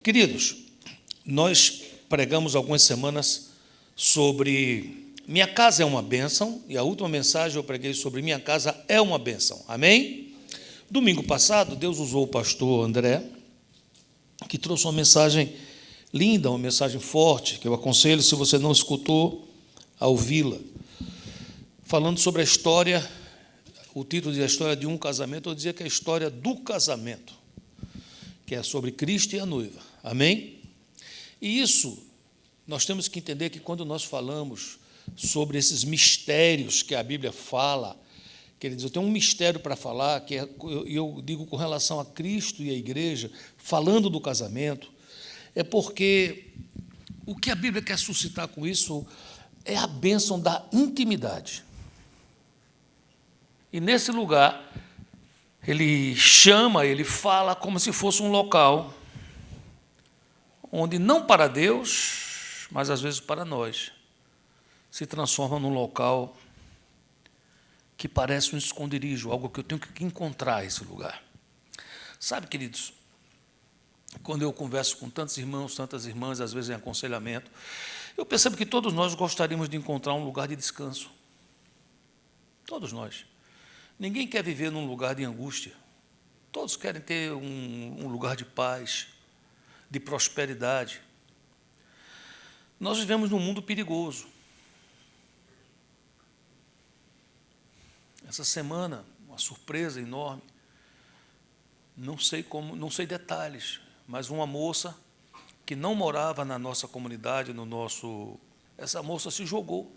Queridos, nós pregamos algumas semanas sobre minha casa é uma bênção, e a última mensagem eu preguei sobre minha casa é uma bênção, amém? Domingo passado, Deus usou o pastor André, que trouxe uma mensagem linda, uma mensagem forte, que eu aconselho, se você não escutou, a ouvi-la, falando sobre a história, o título diz a história de um casamento, eu dizia que é a história do casamento, que é sobre Cristo e a noiva, amém? E isso, nós temos que entender que quando nós falamos sobre esses mistérios que a Bíblia fala, queridos, eu tenho um mistério para falar, que eu digo com relação a Cristo e a igreja, falando do casamento, é porque o que a Bíblia quer suscitar com isso é a bênção da intimidade. E nesse lugar, ele fala como se fosse um local onde não para Deus, mas às vezes para nós, se transforma num local que parece um esconderijo, algo que eu tenho que encontrar esse lugar. Sabe, queridos, quando eu converso com tantos irmãos, tantas irmãs, às vezes em aconselhamento, eu percebo que todos nós gostaríamos de encontrar um lugar de descanso. Todos nós. Ninguém quer viver num lugar de angústia. Todos querem ter um lugar de paz, de prosperidade. Nós vivemos num mundo perigoso. Essa semana, uma surpresa enorme, não sei detalhes, mas uma moça que não morava na nossa comunidade, essa moça se jogou,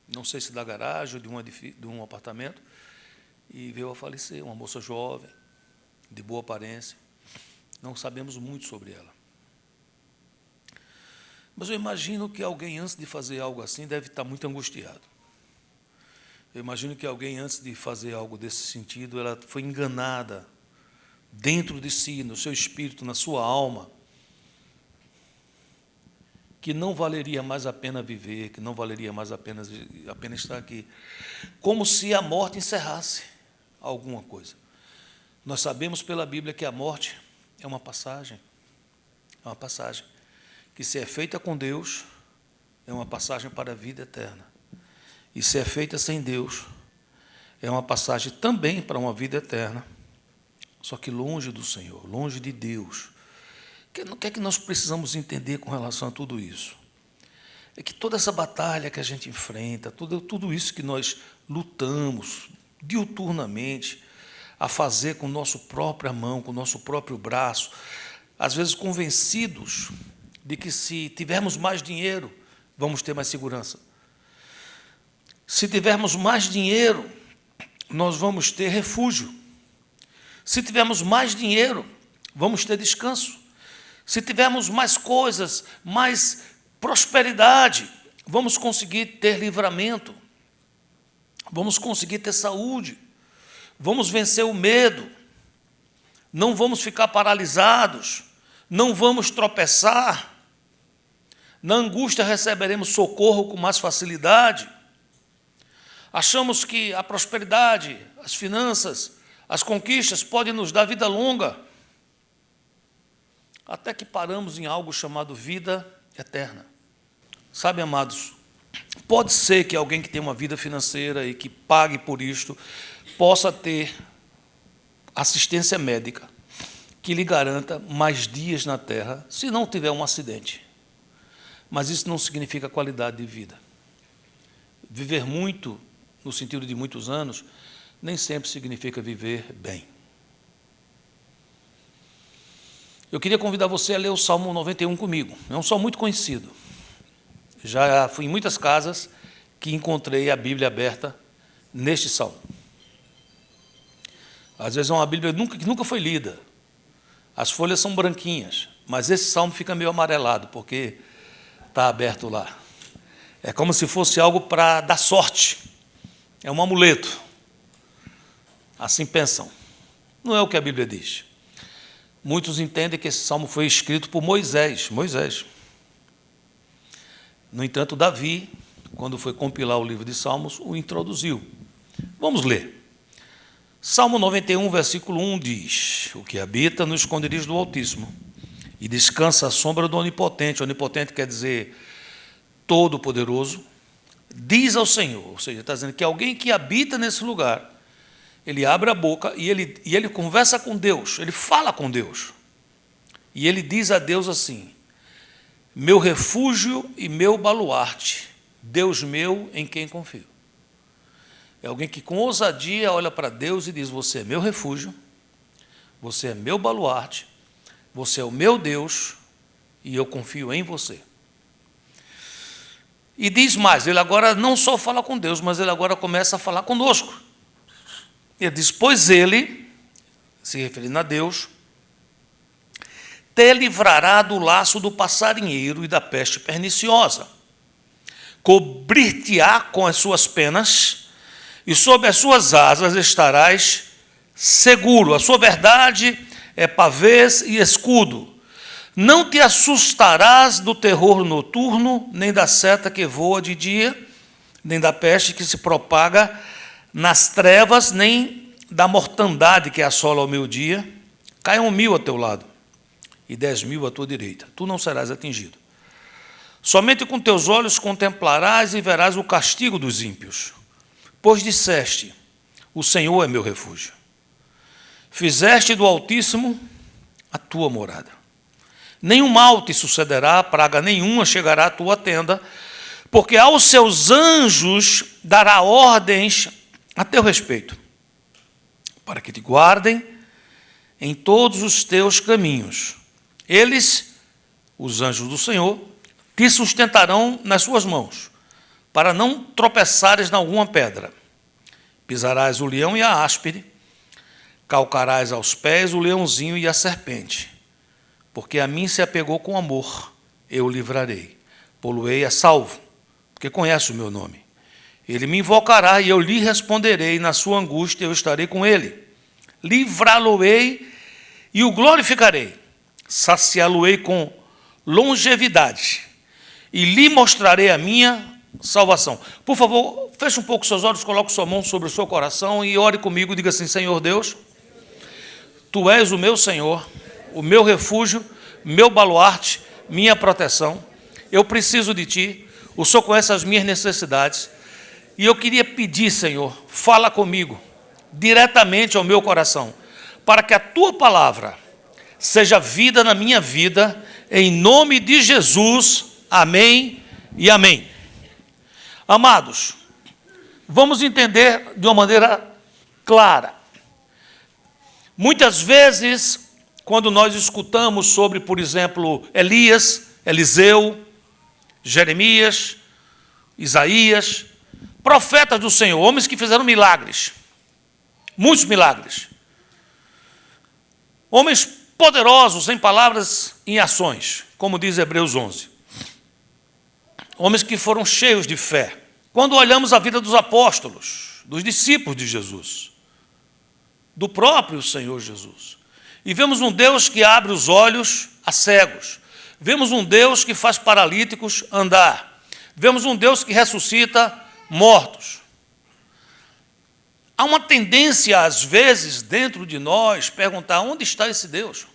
não sei se da garagem ou de um apartamento, e veio a falecer, uma moça jovem, de boa aparência. Não sabemos muito sobre ela. Mas eu imagino que alguém, antes de fazer algo assim, deve estar muito angustiado. Eu imagino que alguém, antes de fazer algo desse sentido, ela foi enganada dentro de si, no seu espírito, na sua alma, que não valeria mais a pena viver, que não valeria mais a pena estar aqui. Como se a morte encerrasse alguma coisa. Nós sabemos pela Bíblia que a morte é uma passagem, que se é feita com Deus, é uma passagem para a vida eterna. E se é feita sem Deus, é uma passagem também para uma vida eterna, só que longe do Senhor, longe de Deus. O que é que nós precisamos entender com relação a tudo isso? É que toda essa batalha que a gente enfrenta, tudo isso que nós lutamos diuturnamente a fazer com nossa própria mão, com o nosso próprio braço, às vezes convencidos de que se tivermos mais dinheiro, vamos ter mais segurança. Se tivermos mais dinheiro, nós vamos ter refúgio. Se tivermos mais dinheiro, vamos ter descanso. Se tivermos mais coisas, mais prosperidade, vamos conseguir ter livramento. Vamos conseguir ter saúde. Vamos vencer o medo. Não vamos ficar paralisados. Não vamos tropeçar. Na angústia receberemos socorro com mais facilidade. Achamos que a prosperidade, as finanças, as conquistas podem nos dar vida longa, até que paramos em algo chamado vida eterna. Sabe, amados, pode ser que alguém que tem uma vida financeira e que pague por isto, possa ter assistência médica que lhe garanta mais dias na terra, se não tiver um acidente. Mas isso não significa qualidade de vida. Viver muito, no sentido de muitos anos, nem sempre significa viver bem. Eu queria convidar você a ler o Salmo 91 comigo. É um salmo muito conhecido. Já fui em muitas casas que encontrei a Bíblia aberta neste salmo. Às vezes é uma Bíblia que nunca foi lida. As folhas são branquinhas, mas esse salmo fica meio amarelado, porque está aberto lá. É como se fosse algo para dar sorte. É um amuleto. Assim pensam. Não é o que a Bíblia diz. Muitos entendem que esse salmo foi escrito por Moisés. No entanto, Davi, quando foi compilar o livro de Salmos, o introduziu. Vamos ler. Salmo 91, versículo 1 diz: O que habita no esconderijo do Altíssimo e descansa à sombra do Onipotente. Onipotente quer dizer Todo-Poderoso. Diz ao Senhor, ou seja, está dizendo que alguém que habita nesse lugar, ele abre a boca e ele conversa com Deus, ele fala com Deus. E ele diz a Deus assim: meu refúgio e meu baluarte, Deus meu em quem confio. É alguém que com ousadia olha para Deus e diz: você é meu refúgio, você é meu baluarte, você é o meu Deus e eu confio em você. E diz mais, ele agora não só fala com Deus, mas ele agora começa a falar conosco. Ele diz: pois ele, se referindo a Deus, te livrará do laço do passarinheiro e da peste perniciosa, cobrir-te-á com as suas penas, e sob as suas asas estarás seguro. A sua verdade é pavês e escudo. Não te assustarás do terror noturno, nem da seta que voa de dia, nem da peste que se propaga nas trevas, nem da mortandade que assola ao meio-dia. Caiam 1000 a teu lado e 10.000 à tua direita. Tu não serás atingido. Somente com teus olhos contemplarás e verás o castigo dos ímpios. Pois disseste: o Senhor é meu refúgio. Fizeste do Altíssimo a tua morada. Nenhum mal te sucederá, praga nenhuma chegará à tua tenda, porque aos seus anjos dará ordens a teu respeito, para que te guardem em todos os teus caminhos. Eles, os anjos do Senhor, te sustentarão nas suas mãos, para não tropeçares em alguma pedra. Pisarás o leão e a áspide, calcarás aos pés o leãozinho e a serpente. Porque a mim se apegou com amor, eu o livrarei. Pô-lo-ei a salvo, porque conhece o meu nome. Ele me invocará e eu lhe responderei. Na sua angústia eu estarei com ele. Livrá-lo-ei e o glorificarei. Saciá-lo-ei com longevidade e lhe mostrarei a minha salvação. Por favor, feche um pouco seus olhos, coloque sua mão sobre o seu coração e ore comigo. Diga assim: Senhor Deus, tu és o meu Senhor, o meu refúgio, meu baluarte, minha proteção. Eu preciso de ti, o Senhor conhece as minhas necessidades, e eu queria pedir, Senhor, fala comigo, diretamente ao meu coração, para que a tua palavra seja vida na minha vida, em nome de Jesus, amém e amém. Amados, vamos entender de uma maneira clara. Muitas vezes, quando nós escutamos sobre, por exemplo, Elias, Eliseu, Jeremias, Isaías, profetas do Senhor, homens que fizeram milagres, muitos milagres, homens poderosos em palavras e em ações, como diz Hebreus 11, homens que foram cheios de fé. Quando olhamos a vida dos apóstolos, dos discípulos de Jesus, do próprio Senhor Jesus, e vemos um Deus que abre os olhos a cegos, vemos um Deus que faz paralíticos andar, vemos um Deus que ressuscita mortos. Há uma tendência, às vezes, dentro de nós, perguntar: onde está esse Deus?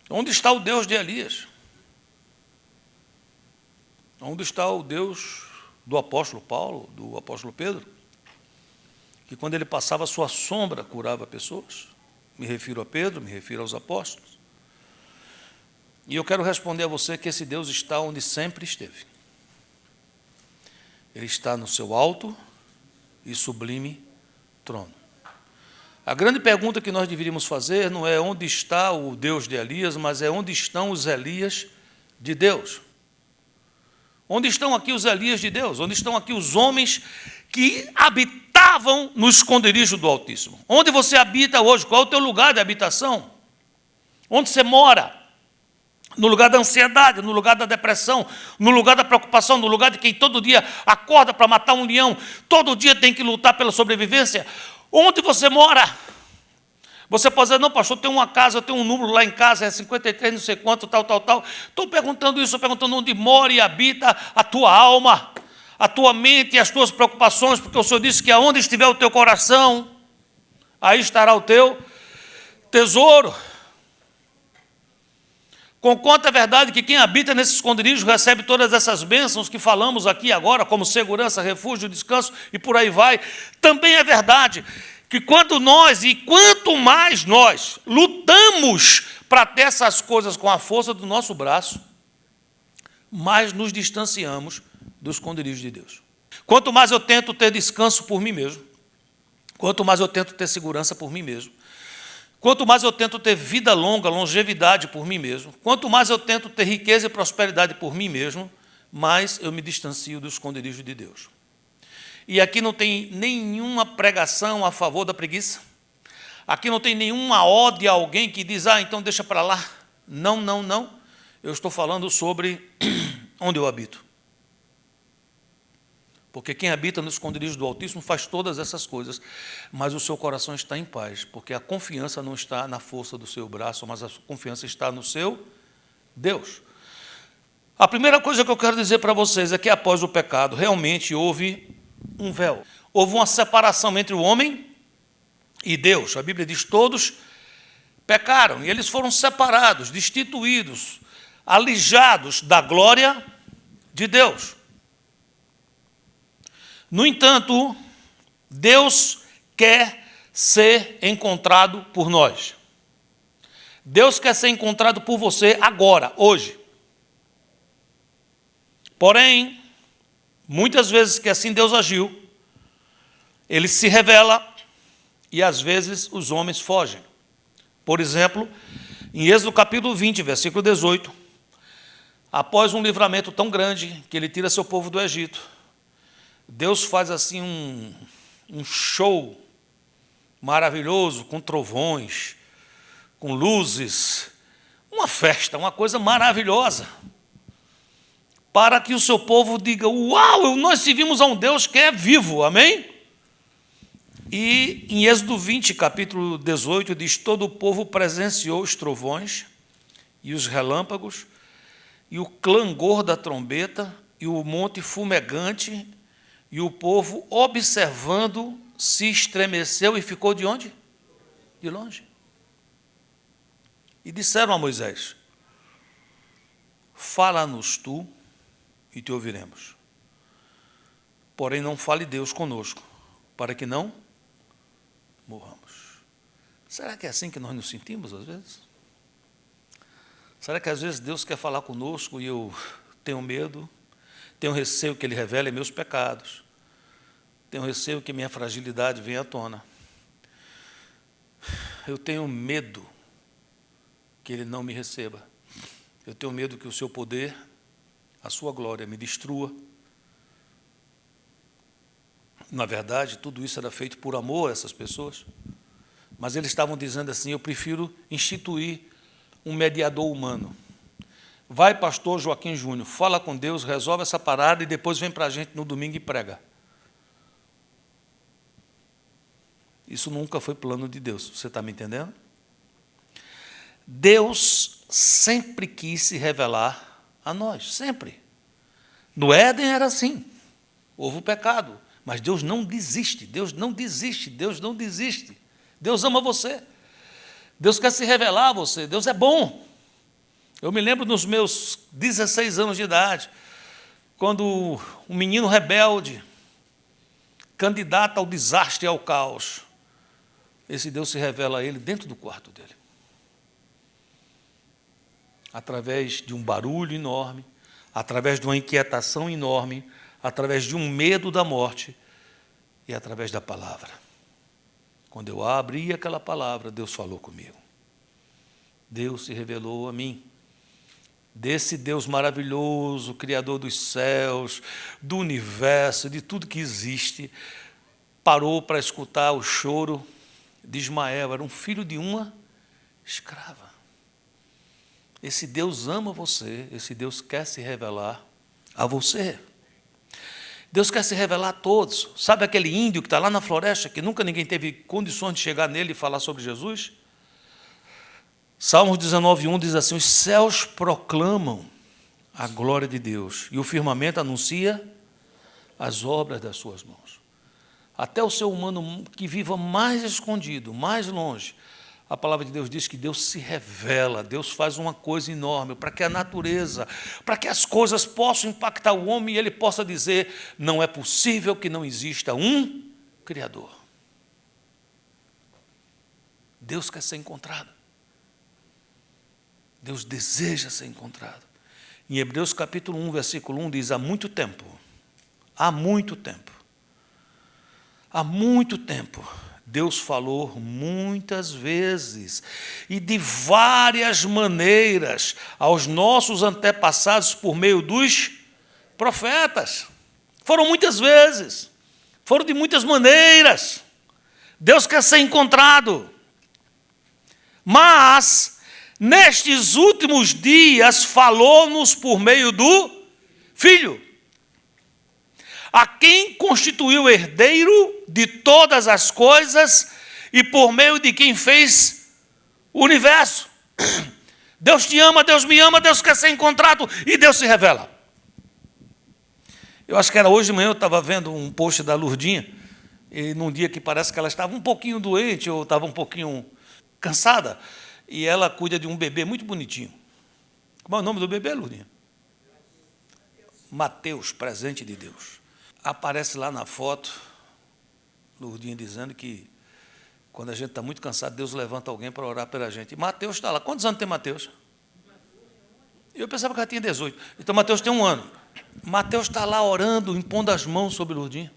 Onde está o Deus de Elias? Onde está o Deus do apóstolo Paulo, do apóstolo Pedro? Que quando ele passava a sua sombra, curava pessoas. Me refiro a Pedro, me refiro aos apóstolos. E eu quero responder a você que esse Deus está onde sempre esteve. Ele está no seu alto e sublime trono. A grande pergunta que nós deveríamos fazer não é onde está o Deus de Elias, mas é onde estão os Elias de Deus. Onde estão aqui os Elias de Deus? Onde estão aqui os homens que habitavam no esconderijo do Altíssimo? Onde você habita hoje? Qual é o teu lugar de habitação? Onde você mora? No lugar da ansiedade, no lugar da depressão, no lugar da preocupação, no lugar de quem todo dia acorda para matar um leão, todo dia tem que lutar pela sobrevivência. Onde você mora? Você pode dizer: não, pastor, eu tenho uma casa, eu tenho um número lá em casa, é 53, não sei quanto, tal. Estou perguntando isso, estou perguntando onde mora e habita a tua alma, a tua mente e as tuas preocupações, porque o Senhor disse que aonde estiver o teu coração, aí estará o teu tesouro. Conquanto é verdade que quem habita nesses esconderijos recebe todas essas bênçãos que falamos aqui agora, como segurança, refúgio, descanso e por aí vai, também é verdade que quanto mais nós lutamos para ter essas coisas com a força do nosso braço, mais nos distanciamos do esconderijo de Deus. Quanto mais eu tento ter descanso por mim mesmo, quanto mais eu tento ter segurança por mim mesmo, quanto mais eu tento ter vida longa, longevidade por mim mesmo, quanto mais eu tento ter riqueza e prosperidade por mim mesmo, mais eu me distancio do esconderijo de Deus. E aqui não tem nenhuma pregação a favor da preguiça. Aqui não tem nenhuma ode a alguém que diz, então deixa para lá. Não, não, não. Eu estou falando sobre onde eu habito. Porque quem habita no esconderijo do Altíssimo faz todas essas coisas, mas o seu coração está em paz, porque a confiança não está na força do seu braço, mas a confiança está no seu Deus. A primeira coisa que eu quero dizer para vocês é que após o pecado, realmente houve um véu. Houve uma separação entre o homem e Deus. A Bíblia diz, todos pecaram, e eles foram separados, destituídos, alijados da glória de Deus. No entanto, Deus quer ser encontrado por nós. Deus quer ser encontrado por você agora, hoje. Porém, muitas vezes que assim Deus agiu, Ele se revela e às vezes os homens fogem. Por exemplo, em Êxodo capítulo 20, versículo 18, após um livramento tão grande que Ele tira seu povo do Egito, Deus faz assim um show maravilhoso, com trovões, com luzes, uma festa, uma coisa maravilhosa, para que o seu povo diga, uau, nós servimos a um Deus que é vivo, amém? E em Êxodo 20, capítulo 18, diz, todo o povo presenciou os trovões e os relâmpagos, e o clangor da trombeta, e o monte fumegante, e o povo, observando, se estremeceu e ficou de onde? De longe. E disseram a Moisés, fala-nos tu e te ouviremos. Porém, não fale Deus conosco, para que não morramos. Será que é assim que nós nos sentimos às vezes? Será que às vezes Deus quer falar conosco e eu tenho medo? Tenho receio que Ele revele meus pecados. Tenho receio que minha fragilidade venha à tona. Eu tenho medo que Ele não me receba. Eu tenho medo que o seu poder, a sua glória, me destrua. Na verdade, tudo isso era feito por amor a essas pessoas. Mas eles estavam dizendo assim, eu prefiro instituir um mediador humano. Vai, pastor Joaquim Júnior, fala com Deus, resolve essa parada e depois vem para a gente no domingo e prega. Isso nunca foi plano de Deus, você está me entendendo? Deus sempre quis se revelar a nós, sempre. No Éden era assim, houve o pecado, mas Deus não desiste, Deus não desiste, Deus não desiste. Deus ama você, Deus quer se revelar a você, Deus é bom. Eu me lembro nos meus 16 anos de idade, quando um menino rebelde, candidato ao desastre e ao caos, esse Deus se revela a ele dentro do quarto dele. Através de um barulho enorme, através de uma inquietação enorme, através de um medo da morte e através da palavra. Quando eu abri aquela palavra, Deus falou comigo. Deus se revelou a mim. Desse Deus maravilhoso, Criador dos céus, do universo, de tudo que existe, parou para escutar o choro de Ismael, era um filho de uma escrava. Esse Deus ama você, esse Deus quer se revelar a você. Deus quer se revelar a todos. Sabe aquele índio que está lá na floresta, que nunca ninguém teve condições de chegar nele e falar sobre Jesus? Salmos 19:1 diz assim, os céus proclamam a glória de Deus e o firmamento anuncia as obras das suas mãos. Até o ser humano que viva mais escondido, mais longe, A palavra de Deus diz que Deus se revela, Deus faz uma coisa enorme para que a natureza, para que as coisas possam impactar o homem e ele possa dizer: não é possível que não exista um Criador. Deus quer ser encontrado. Deus deseja ser encontrado. Em Hebreus capítulo 1, versículo 1 diz: há muito tempo, Deus falou muitas vezes e de várias maneiras aos nossos antepassados por meio dos profetas. Foram muitas vezes, foram de muitas maneiras. Deus quer ser encontrado. Mas, nestes últimos dias, falou-nos por meio do Filho, a quem constituiu herdeiro de todas as coisas e por meio de quem fez o universo. Deus te ama, Deus me ama, Deus quer ser encontrado e Deus se revela. Eu acho que era hoje de manhã, eu estava vendo um post da Lurdinha, e num dia que parece que ela estava um pouquinho doente ou estava um pouquinho cansada, e ela cuida de um bebê muito bonitinho. Como é o nome do bebê, Lurdinha? Mateus, presente de Deus. Aparece lá na foto, Lurdinha dizendo que quando a gente está muito cansado, Deus levanta alguém para orar pela gente. E Mateus está lá. Quantos anos tem Mateus? Eu pensava que ela tinha 18. Então Mateus tem 1 ano. Mateus está lá orando, impondo as mãos sobre Lurdinha.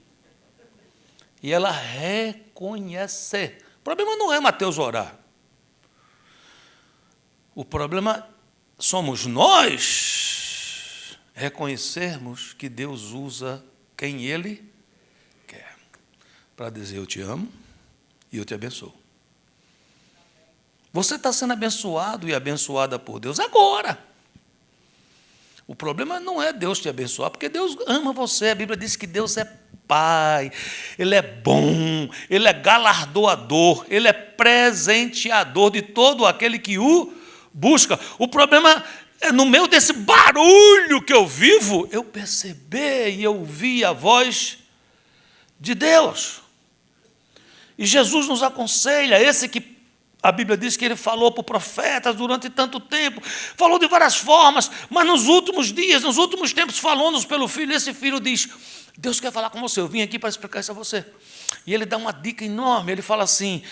E ela reconhece. O problema não é Mateus orar. O problema somos nós reconhecermos que Deus usa quem Ele quer para dizer: eu te amo e eu te abençoo. Você está sendo abençoado e abençoada por Deus agora. O problema não é Deus te abençoar, porque Deus ama você. A Bíblia diz que Deus é Pai, Ele é bom, Ele é galardoador, Ele é presenteador de todo aquele que o busca. O problema é, no meio desse barulho que eu vivo, eu percebi e eu ouvi a voz de Deus. E Jesus nos aconselha, esse que a Bíblia diz que ele falou para profetas durante tanto tempo, falou de várias formas, mas nos últimos dias, nos últimos tempos, falou-nos pelo Filho. Esse Filho diz: Deus quer falar com você, eu vim aqui para explicar isso a você. E ele dá uma dica enorme, ele fala assim,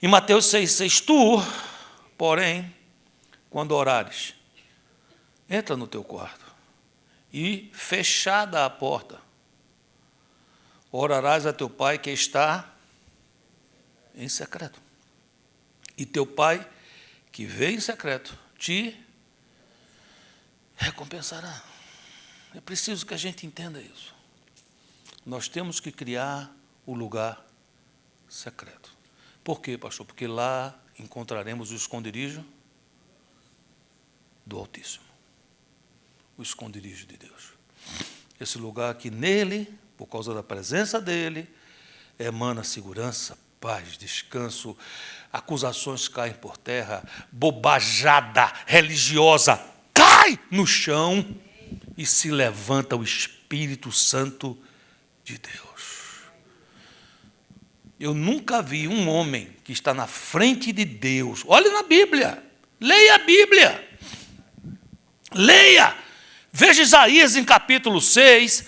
em Mateus 6,6, tu, porém, quando orares, entra no teu quarto e, fechada a porta, orarás a teu Pai que está em secreto. E teu Pai, que vê em secreto, te recompensará. É preciso que a gente entenda isso. Nós temos que criar o lugar secreto. Por quê, pastor? Porque lá encontraremos o esconderijo do Altíssimo. O esconderijo de Deus. Esse lugar que nele, por causa da presença dele, emana segurança, paz, descanso, acusações caem por terra, bobajada religiosa cai no chão e se levanta o Espírito Santo de Deus. Eu nunca vi um homem que está na frente de Deus. Olhe na Bíblia, leia a Bíblia, leia, veja Isaías em capítulo 6,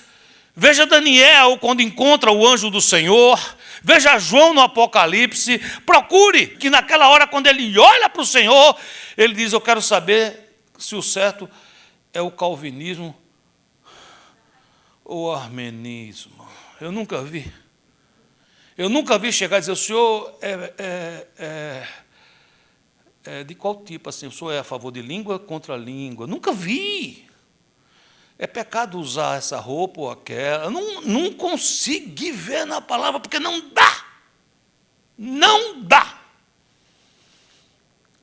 veja Daniel quando encontra o anjo do Senhor, veja João no Apocalipse, procure que naquela hora, quando ele olha para o Senhor, ele diz: eu quero saber se o certo é o calvinismo ou o armenismo. Eu nunca vi chegar e dizer: o senhor é de qual tipo? Assim, o senhor é a favor de língua contra língua? Nunca vi. É pecado usar essa roupa ou aquela. Eu não consegui ver na palavra, porque não dá. Não dá.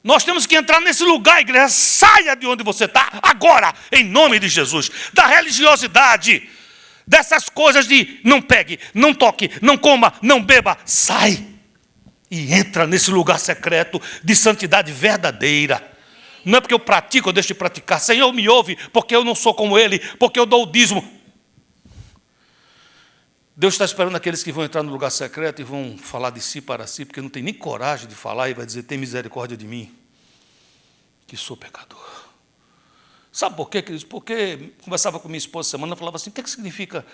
Nós temos que entrar nesse lugar, igreja. Saia de onde você está agora, em nome de Jesus. Da religiosidade, dessas coisas de não pegue, não toque, não coma, não beba. Sai e entra nesse lugar secreto de santidade verdadeira. Não é porque eu pratico, eu deixo de praticar. Senhor, me ouve, porque eu não sou como ele, porque eu dou o dízimo. Deus está esperando aqueles que vão entrar no lugar secreto e vão falar de si para si, porque não tem nem coragem de falar e vai dizer, tem misericórdia de mim, que sou pecador. Sabe por quê, queridos? Porque conversava com minha esposa essa semana, eu falava assim, o que significa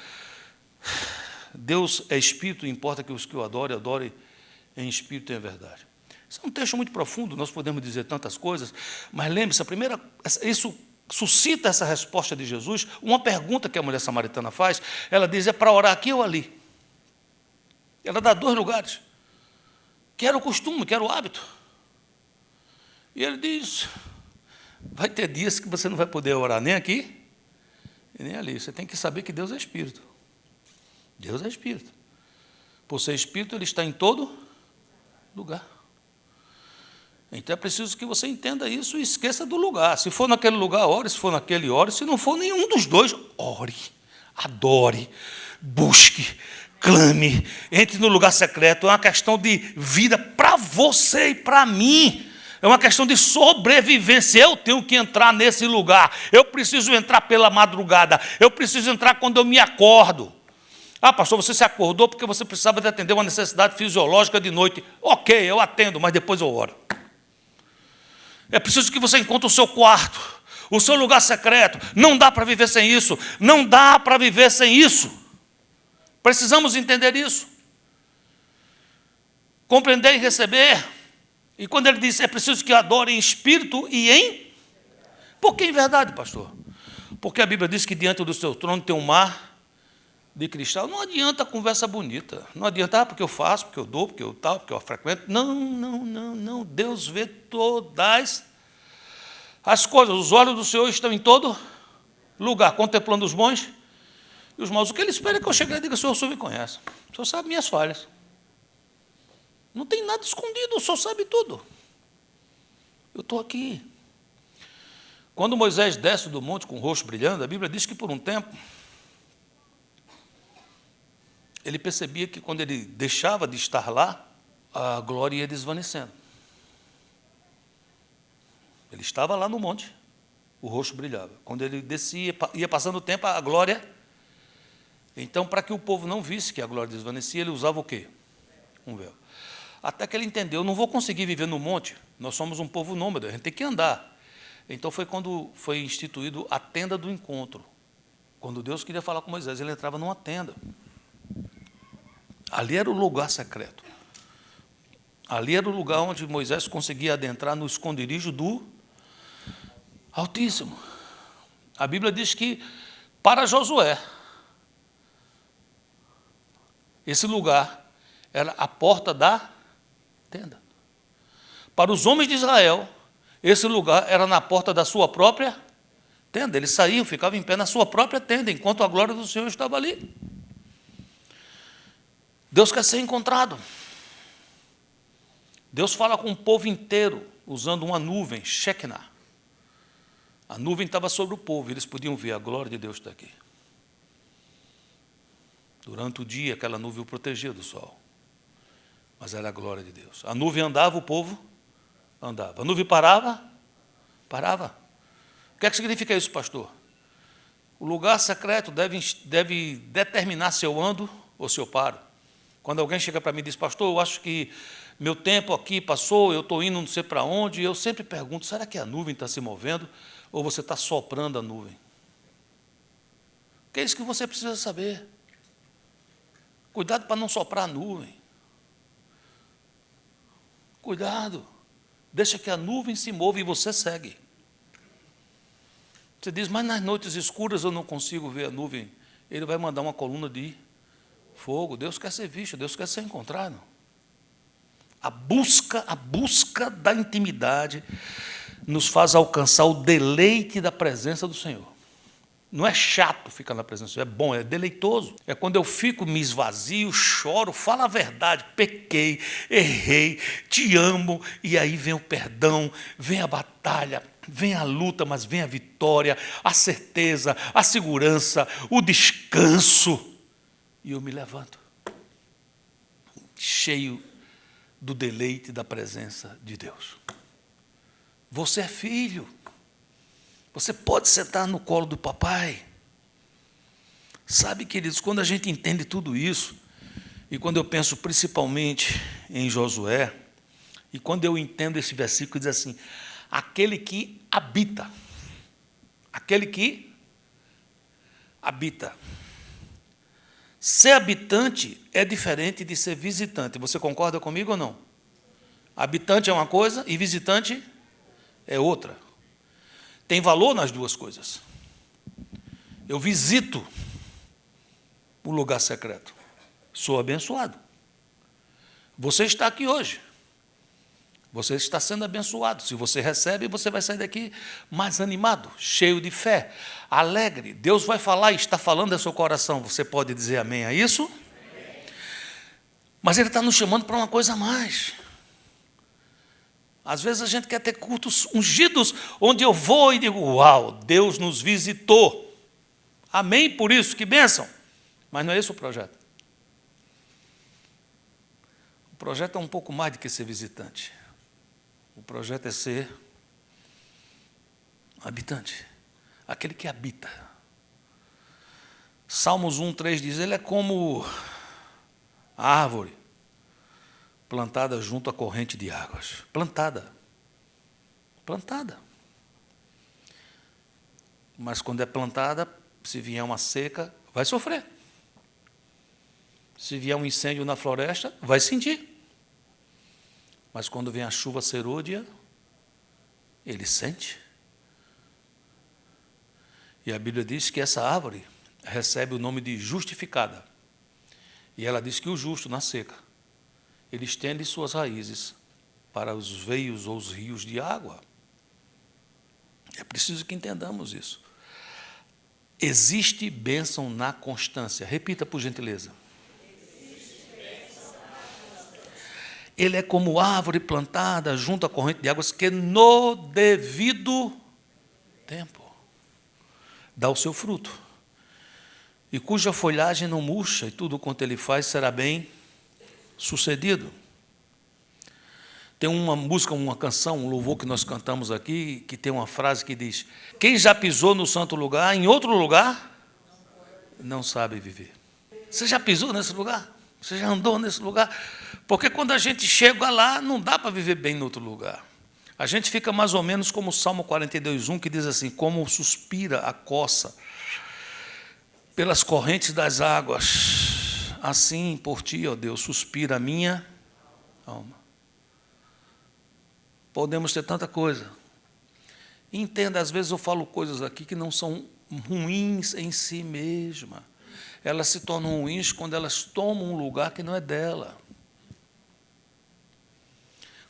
Deus é espírito, importa que os que o adorem em espírito e em verdade. Isso é um texto muito profundo, nós podemos dizer tantas coisas, mas lembre-se, isso suscita essa resposta de Jesus, uma pergunta que a mulher samaritana faz, ela diz, é para orar aqui ou ali? Ela dá 2 lugares, que era o costume, que era o hábito. E ele diz, vai ter dias que você não vai poder orar nem aqui e nem ali. Você tem que saber que Deus é Espírito. Deus é Espírito. Por ser Espírito, Ele está em todo lugar. Então é preciso que você entenda isso e esqueça do lugar. Se for naquele lugar, ore. Se for naquele, ore. Se não for nenhum dos dois, ore, adore, busque, clame, entre no lugar secreto. É uma questão de vida para você e para mim. É uma questão de sobrevivência. Eu tenho que entrar nesse lugar. Eu preciso entrar pela madrugada. Eu preciso entrar quando eu me acordo. Ah, pastor, você se acordou porque você precisava de atender uma necessidade fisiológica de noite. Ok, eu atendo, mas depois eu oro. É preciso que você encontre o seu quarto, o seu lugar secreto. Não dá para viver sem isso. Não dá para viver sem isso. Precisamos entender isso. Compreender e receber. E quando ele diz, é preciso que adorem em espírito e em... Por que em verdade, pastor? Porque a Bíblia diz que diante do seu trono tem um mar de cristal. Não adianta conversa bonita. Não adianta, porque eu faço, porque eu dou, porque eu tal, porque eu frequento. Não. Deus vê todas as coisas. Os olhos do Senhor estão em todo lugar, contemplando os bons e os maus. O que Ele espera é que eu chegue e diga, Senhor, o Senhor me conhece. O Senhor sabe minhas falhas. Não tem nada escondido, o Senhor sabe tudo. Eu estou aqui. Quando Moisés desce do monte com o rosto brilhando, a Bíblia diz que por um tempo ele percebia que quando ele deixava de estar lá, a glória ia desvanecendo. Ele estava lá no monte, o rosto brilhava. Quando ele descia, ia passando o tempo, a glória... Então, para que o povo não visse que a glória desvanecia, ele usava o quê? Um véu. Até que ele entendeu, não vou conseguir viver no monte, nós somos um povo nômade, a gente tem que andar. Então foi quando foi instituído a tenda do encontro. Quando Deus queria falar com Moisés, ele entrava numa tenda. Ali era o lugar secreto. Ali era o lugar onde Moisés conseguia adentrar no esconderijo do Altíssimo. A Bíblia diz que para Josué, esse lugar era a porta da tenda. Para os homens de Israel, esse lugar era na porta da sua própria tenda. Eles saíam, ficavam em pé na sua própria tenda, enquanto a glória do Senhor estava ali. Deus quer ser encontrado. Deus fala com o povo inteiro, usando uma nuvem, Shekinah. A nuvem estava sobre o povo, eles podiam ver, a glória de Deus está aqui. Durante o dia, aquela nuvem o protegia do sol. Mas era a glória de Deus. A nuvem andava, o povo andava. A nuvem parava, parava. O que é que significa isso, pastor? O lugar secreto deve determinar se eu ando ou se eu paro. Quando alguém chega para mim e diz, pastor, eu acho que meu tempo aqui passou, eu estou indo não sei para onde, eu sempre pergunto, será que a nuvem está se movendo ou você está soprando a nuvem? Que é isso que você precisa saber. Cuidado para não soprar a nuvem. Cuidado. Deixa que a nuvem se mova e você segue. Você diz, mas nas noites escuras eu não consigo ver a nuvem. Ele vai mandar uma coluna de fogo. Deus quer ser visto, Deus quer ser encontrado. A busca da intimidade nos faz alcançar o deleite da presença do Senhor. Não é chato ficar na presença do Senhor, é bom, é deleitoso. É quando eu fico, me esvazio, choro, falo a verdade, pequei, errei, te amo, e aí vem o perdão, vem a batalha, vem a luta, mas vem a vitória, a certeza, a segurança, o descanso. E eu me levanto, cheio do deleite da presença de Deus. Você é filho. Você pode sentar no colo do papai. Sabe, queridos, quando a gente entende tudo isso, e quando eu penso principalmente em Josué, e quando eu entendo esse versículo, diz assim: aquele que habita. Aquele que habita. Ser habitante é diferente de ser visitante. Você concorda comigo ou não? Habitante é uma coisa e visitante é outra. Tem valor nas duas coisas. Eu visito o lugar secreto. Sou abençoado. Você está aqui hoje. Você está sendo abençoado. Se você recebe, você vai sair daqui mais animado, cheio de fé, alegre. Deus vai falar e está falando ao seu coração. Você pode dizer amém a isso? Amém. Mas Ele está nos chamando para uma coisa a mais. Às vezes a gente quer ter cultos ungidos, onde eu vou e digo: uau, Deus nos visitou. Amém por isso, que bênção. Mas não é esse o projeto. O projeto é um pouco mais do que ser visitante. O projeto é ser habitante, aquele que habita. Salmos 1:3 diz: ele é como a árvore plantada junto à corrente de águas. Plantada. Mas quando é plantada, se vier uma seca, vai sofrer. Se vier um incêndio na floresta, vai sentir. Mas quando vem a chuva serôdia, ele sente. E a Bíblia diz que essa árvore recebe o nome de justificada. E ela diz que o justo, na seca, ele estende suas raízes para os veios ou os rios de água. É preciso que entendamos isso. Existe bênção na constância. Repita, por gentileza. Ele é como árvore plantada junto à corrente de águas, que no devido tempo dá o seu fruto, e cuja folhagem não murcha, e tudo quanto ele faz será bem sucedido. Tem uma música, uma canção, um louvor que nós cantamos aqui, que tem uma frase que diz: quem já pisou no santo lugar, em outro lugar, não sabe viver. Você já pisou nesse lugar? Você já andou nesse lugar? Porque quando a gente chega lá, não dá para viver bem em outro lugar. A gente fica mais ou menos como o Salmo 42:1, que diz assim: como suspira a coça pelas correntes das águas, assim por ti, ó Deus, suspira a minha alma. Podemos ter tanta coisa. Entenda, às vezes eu falo coisas aqui que não são ruins em si mesma. Elas se tornam ruins quando elas tomam um lugar que não é dela.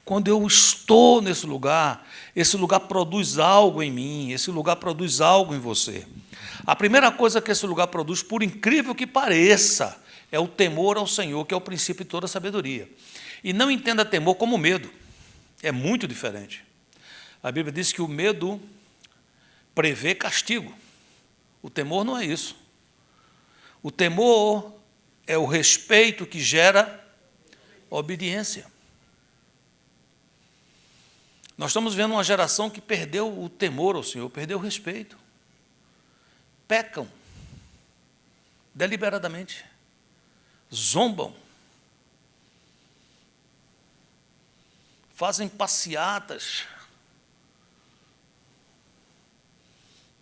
Quando eu estou nesse lugar, esse lugar produz algo em mim, esse lugar produz algo em você. A primeira coisa que esse lugar produz, por incrível que pareça, é o temor ao Senhor, que é o princípio de toda a sabedoria. E não entenda temor como medo. É muito diferente. A Bíblia diz que o medo prevê castigo. O temor não é isso. O temor é o respeito que gera obediência. Nós estamos vendo uma geração que perdeu o temor ao Senhor, perdeu o respeito. Pecam deliberadamente, zombam, fazem passeatas,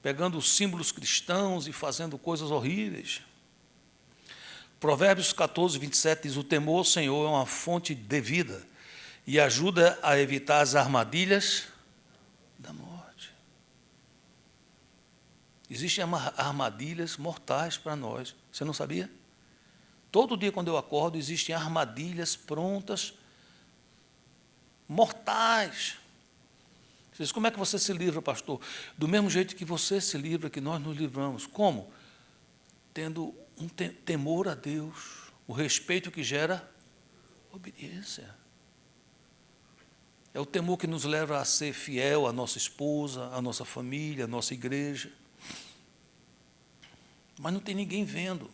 pegando os símbolos cristãos e fazendo coisas horríveis. Provérbios 14:27 diz: o temor ao Senhor é uma fonte de vida e ajuda a evitar as armadilhas da morte. Existem armadilhas mortais para nós. Você não sabia? Todo dia, quando eu acordo, existem armadilhas prontas, mortais. Você diz: como é que você se livra, pastor? Do mesmo jeito que você se livra, que nós nos livramos. Como? Tendo um temor a Deus, o respeito que gera obediência. É o temor que nos leva a ser fiel à nossa esposa, à nossa família, à nossa igreja. Mas não tem ninguém vendo.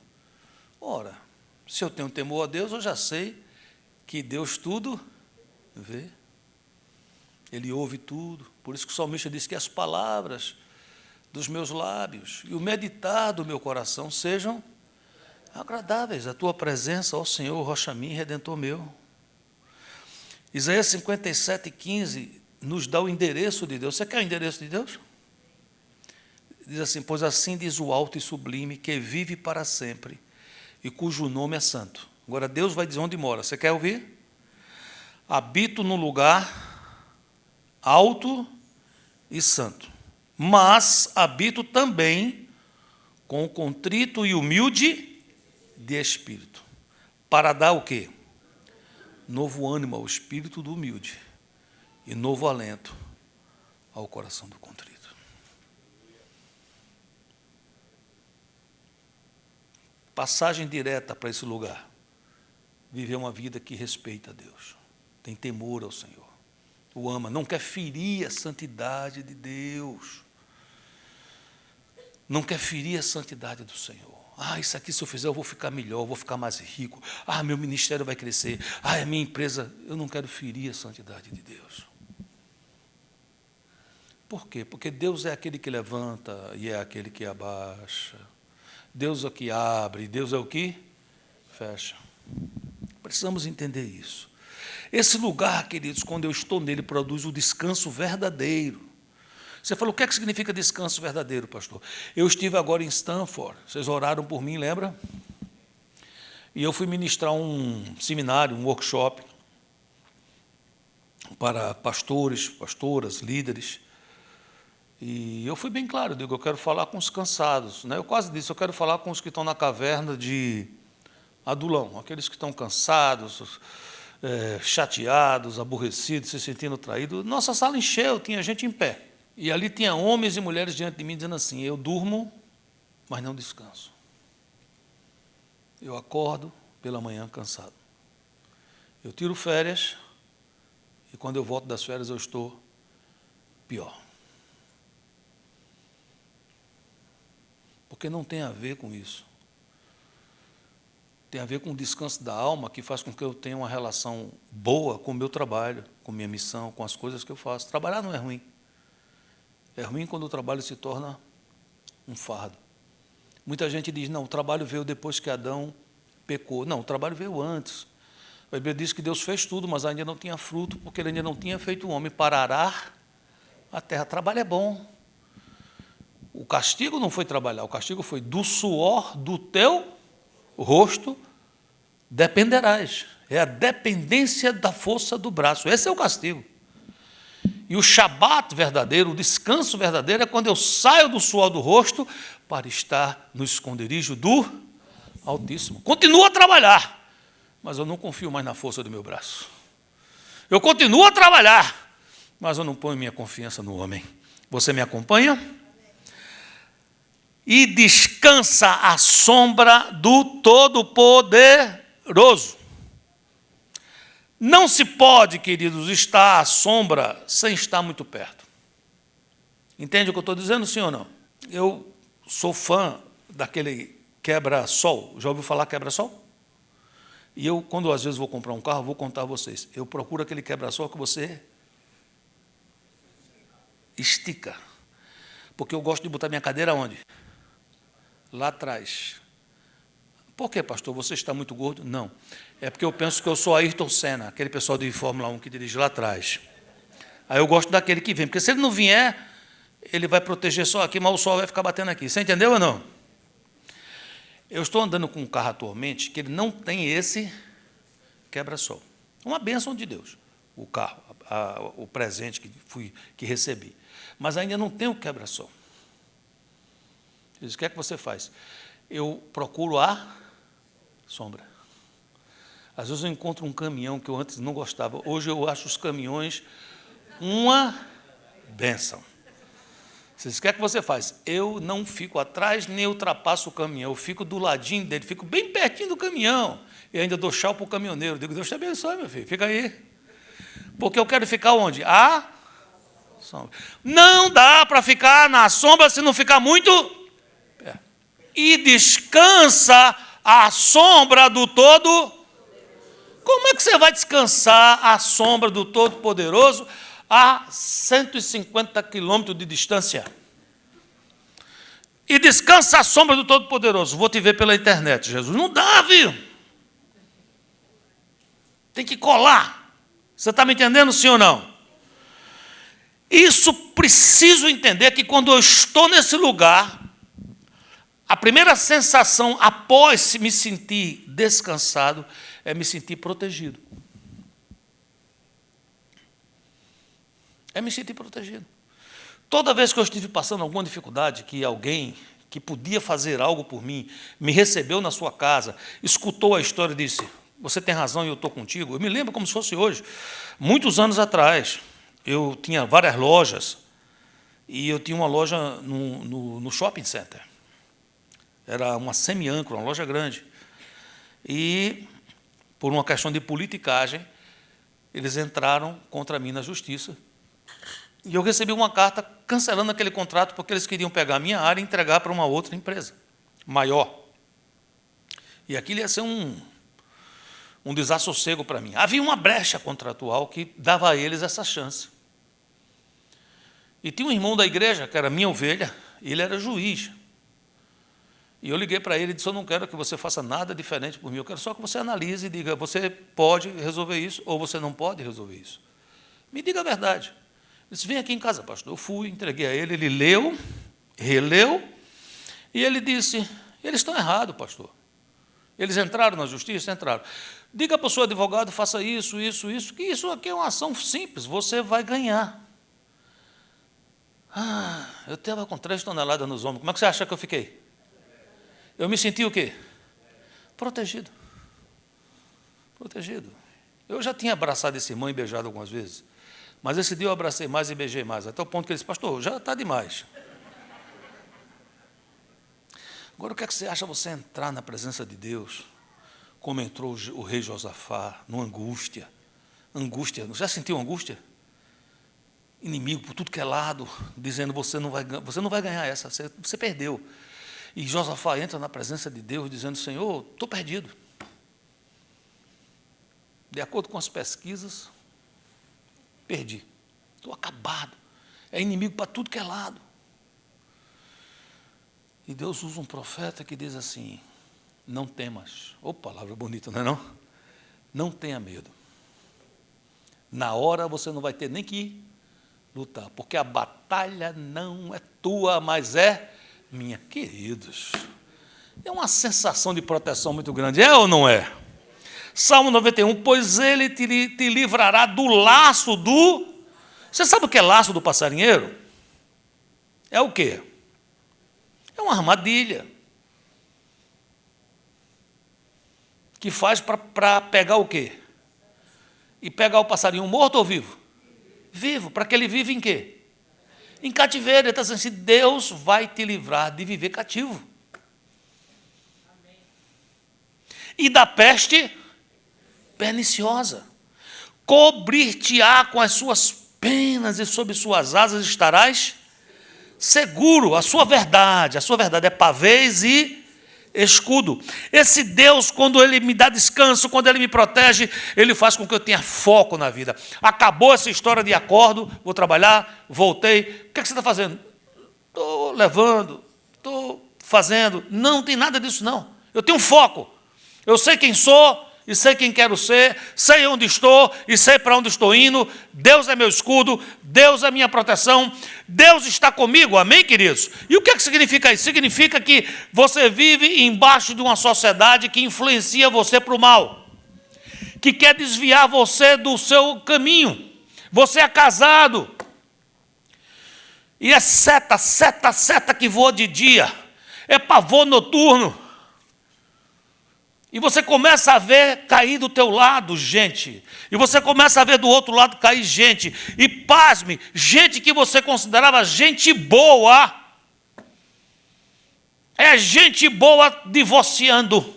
Ora, se eu tenho temor a Deus, eu já sei que Deus tudo vê. Ele ouve tudo. Por isso que o salmista diz que as palavras dos meus lábios e o meditar do meu coração sejam agradáveis à tua presença, ó Senhor, rocha minha, redentor meu. Isaías 57:15 nos dá o endereço de Deus. Você quer o endereço de Deus? Diz assim: pois assim diz o alto e sublime, que vive para sempre e cujo nome é santo. Agora Deus vai dizer onde mora. Você quer ouvir? Habito no lugar alto e santo, mas habito também com o contrito e humilde de espírito, para dar o quê? Novo ânimo ao espírito do humilde e novo alento ao coração do contrito. Passagem direta para esse lugar. Viver uma vida que respeita a Deus, tem temor ao Senhor, o ama, não quer ferir a santidade de Deus, não quer ferir a santidade do Senhor. Isso aqui se eu fizer eu vou ficar melhor, eu vou ficar mais rico. Meu ministério vai crescer. A minha empresa. Eu não quero ferir a santidade de Deus. Por quê? Porque Deus é aquele que levanta e é aquele que abaixa. Deus é o que abre, Deus é o que fecha. Precisamos entender isso. Esse lugar, queridos, quando eu estou nele, produz o descanso verdadeiro. Você falou, o que é que significa descanso verdadeiro, pastor? Eu estive agora em Stanford, vocês oraram por mim, lembra? E eu fui ministrar um seminário, um workshop para pastores, pastoras, líderes. E eu fui bem claro, eu quero falar com os cansados, né? Eu quase disse, eu quero falar com os que estão na caverna de Adulão, aqueles que estão cansados, chateados, aborrecidos, se sentindo traídos. Nossa sala encheu, tinha gente em pé. E ali tinha homens e mulheres diante de mim dizendo assim, eu durmo, mas não descanso. Eu acordo pela manhã cansado. Eu tiro férias e quando eu volto das férias eu estou pior. Porque não tem a ver com isso. Tem a ver com o descanso da alma, que faz com que eu tenha uma relação boa com o meu trabalho, com minha missão, com as coisas que eu faço. Trabalhar não é ruim. É ruim quando o trabalho se torna um fardo. Muita gente diz, não, o trabalho veio depois que Adão pecou. Não, o trabalho veio antes. A Bíblia diz que Deus fez tudo, mas ainda não tinha fruto, porque Ele ainda não tinha feito o homem para arar a terra. Trabalho é bom. O castigo não foi trabalhar, o castigo foi do suor do teu rosto dependerás. É a dependência da força do braço. Esse é o castigo. E o Shabat verdadeiro, o descanso verdadeiro, é quando eu saio do suor do rosto para estar no esconderijo do Altíssimo. Continuo a trabalhar, mas eu não confio mais na força do meu braço. Eu continuo a trabalhar, mas eu não ponho minha confiança no homem. Você me acompanha? E descansa à sombra do Todo-Poderoso. Não se pode, queridos, estar à sombra sem estar muito perto. Entende o que eu estou dizendo, sim ou não? Eu sou fã daquele quebra-sol. Já ouviu falar quebra-sol? E eu, quando às vezes vou comprar um carro, vou contar a vocês. Eu procuro aquele quebra-sol que você estica. Porque eu gosto de botar minha cadeira onde? Lá atrás. Por que, pastor? Você está muito gordo? Não. É porque eu penso que eu sou Ayrton Senna, aquele pessoal de Fórmula 1 que dirige lá atrás. Aí eu gosto daquele que vem, porque se ele não vier, ele vai proteger só aqui, mas o sol vai ficar batendo aqui. Você entendeu ou não? Eu estou andando com um carro atualmente que ele não tem esse quebra-sol. Uma bênção de Deus, o carro, o presente que recebi. Mas ainda não tem o quebra-sol. Ele diz, o que é que você faz? Eu procuro a sombra. Às vezes eu encontro um caminhão que eu antes não gostava. Hoje eu acho os caminhões uma bênção. Você diz, o que é que você faz? Eu não fico atrás nem ultrapasso o caminhão. Eu fico do ladinho dele, fico bem pertinho do caminhão. E ainda dou tchau para o caminhoneiro. Digo, Deus te abençoe, meu filho. Fica aí. Porque eu quero ficar onde? A sombra. Não dá para ficar na sombra se não ficar muito... E descansa à sombra do Todo. Como é que você vai descansar à sombra do Todo-Poderoso a 150 quilômetros de distância? e descansa à sombra do Todo-Poderoso. Vou te ver pela internet, Jesus. Não dá, viu? Tem que colar. Você está me entendendo, sim ou não? Isso preciso entender que quando eu estou nesse lugar, a primeira sensação após me sentir descansado é me sentir protegido. É me sentir protegido. Toda vez que eu estive passando alguma dificuldade, que alguém que podia fazer algo por mim, me recebeu na sua casa, escutou a história e disse, você tem razão e eu estou contigo. Eu me lembro como se fosse hoje. Muitos anos atrás, eu tinha várias lojas, e eu tinha uma loja no shopping center. Era uma semi-âncora, uma loja grande. E, por uma questão de politicagem, eles entraram contra mim na justiça. E eu recebi uma carta cancelando aquele contrato porque eles queriam pegar a minha área e entregar para uma outra empresa, maior. E aquilo ia ser um desassossego para mim. Havia uma brecha contratual que dava a eles essa chance. E tinha um irmão da igreja, que era minha ovelha, ele era juiz. E eu liguei para ele e disse, eu não quero que você faça nada diferente por mim, eu quero só que você analise e diga, você pode resolver isso ou você não pode resolver isso. Me diga a verdade. Ele disse, vem aqui em casa, pastor. Eu fui, entreguei a ele leu, releu, e ele disse, eles estão errados, pastor. Eles entraram na justiça? Entraram. Diga para o seu advogado, faça isso, que isso aqui é uma ação simples, você vai ganhar. Eu estava com 3 toneladas nos ombros, como é que você acha que eu fiquei? Eu me senti o quê? Protegido. Protegido. Eu já tinha abraçado esse irmão e beijado algumas vezes. Mas esse dia eu abracei mais e beijei mais, até o ponto que ele disse, pastor, já está demais. Agora, o que é que você acha você entrar na presença de Deus, como entrou o rei Josafá, numa angústia? Angústia, já sentiu angústia? Inimigo por tudo que é lado, dizendo, você não vai ganhar essa, você perdeu. E Josafá entra na presença de Deus, dizendo, Senhor, estou perdido. De acordo com as pesquisas, perdi, estou acabado, é inimigo para tudo que é lado. E Deus usa um profeta que diz assim, não temas, palavra bonita, não é não? Não tenha medo, na hora você não vai ter nem que lutar, porque a batalha não é tua, mas é minha. Queridos, é uma sensação de proteção muito grande, é ou não é? Salmo 91, pois ele te livrará do laço do... Você sabe o que é laço do passarinheiro? É o quê? É uma armadilha. Que faz para pegar o quê? E pegar o passarinho morto ou vivo? Vivo, para que ele vive em quê? Em cativeiro. Ele está dizendo assim, Deus vai te livrar de viver cativo. E da peste perniciosa, cobrir-te-á com as suas penas e sob suas asas estarás seguro. A sua verdade é pavês e escudo. Esse Deus, quando Ele me dá descanso, quando Ele me protege, Ele faz com que eu tenha foco na vida. Acabou essa história de acordo, vou trabalhar, voltei. O que é que você está fazendo? Estou levando, estou fazendo. Não tem nada disso, não. Eu tenho foco. Eu sei quem sou e sei quem quero ser, sei onde estou e sei para onde estou indo. Deus é meu escudo, Deus é minha proteção, Deus está comigo, amém, queridos? E o que é que significa isso? Significa que você vive embaixo de uma sociedade que influencia você para o mal, que quer desviar você do seu caminho. Você é casado, e é seta que voa de dia, é pavor noturno. E você começa a ver cair do teu lado gente. E você começa a ver do outro lado cair gente. E pasme, gente que você considerava gente boa. É gente boa divorciando.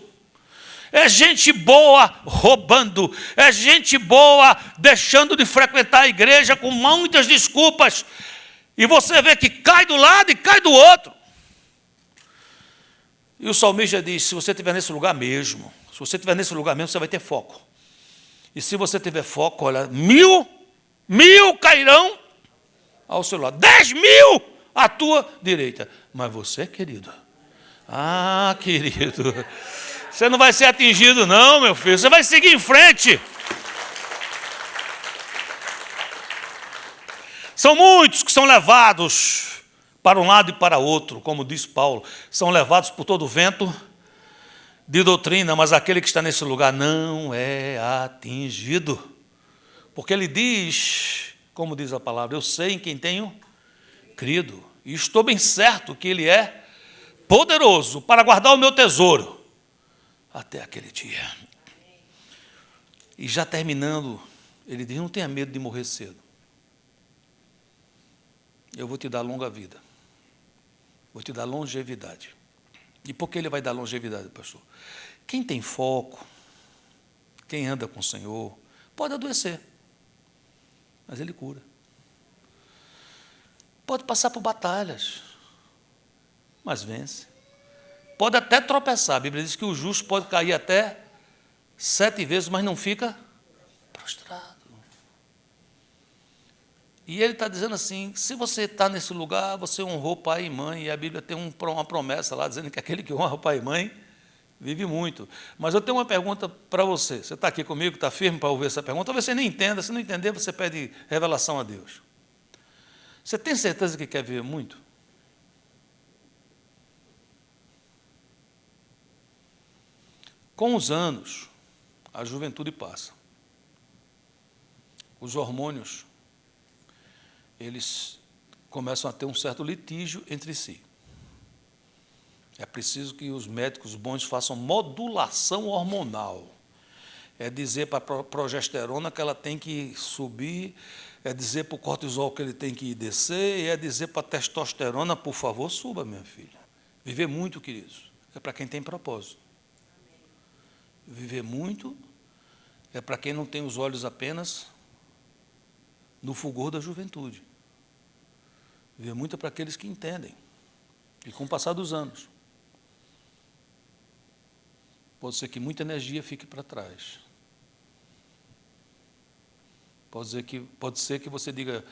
É gente boa roubando. É gente boa deixando de frequentar a igreja com muitas desculpas. E você vê que cai do lado e cai do outro. E o salmista diz, se você estiver nesse lugar mesmo, você vai ter foco. E se você tiver foco, olha, 1000 cairão ao seu lado, 10.000 à tua direita. Mas você, querido, querido, você não vai ser atingido não, meu filho, você vai seguir em frente. São muitos que são levados para um lado e para outro, como diz Paulo, são levados por todo o vento de doutrina, mas aquele que está nesse lugar não é atingido. Porque ele diz, como diz a palavra, eu sei em quem tenho crido, e estou bem certo que ele é poderoso para guardar o meu tesouro até aquele dia. E já terminando, ele diz, não tenha medo de morrer cedo. Eu vou te dar longa vida. Vou te dar longevidade. E por que ele vai dar longevidade, pastor? Quem tem foco, quem anda com o Senhor, pode adoecer, mas ele cura. Pode passar por batalhas, mas vence. Pode até tropeçar. A Bíblia diz que o justo pode cair até 7 vezes, mas não fica prostrado. E ele está dizendo assim, se você está nesse lugar, você honrou pai e mãe, e a Bíblia tem uma promessa lá, dizendo que aquele que honra pai e mãe, vive muito. Mas eu tenho uma pergunta para você. Você está aqui comigo, está firme para ouvir essa pergunta? Talvez você nem entenda, se não entender, você pede revelação a Deus. Você tem certeza que quer viver muito? Com os anos, a juventude passa. Os hormônios, eles começam a ter um certo litígio entre si. É preciso que os médicos bons façam modulação hormonal. É dizer para a progesterona que ela tem que subir, é dizer para o cortisol que ele tem que descer, e é dizer para a testosterona, por favor, suba, minha filha. Viver muito, queridos, é para quem tem propósito. Viver muito é para quem não tem os olhos apenas no fulgor da juventude. Viver muito é para aqueles que entendem. E com o passar dos anos, pode ser que muita energia fique para trás. Pode ser que você diga,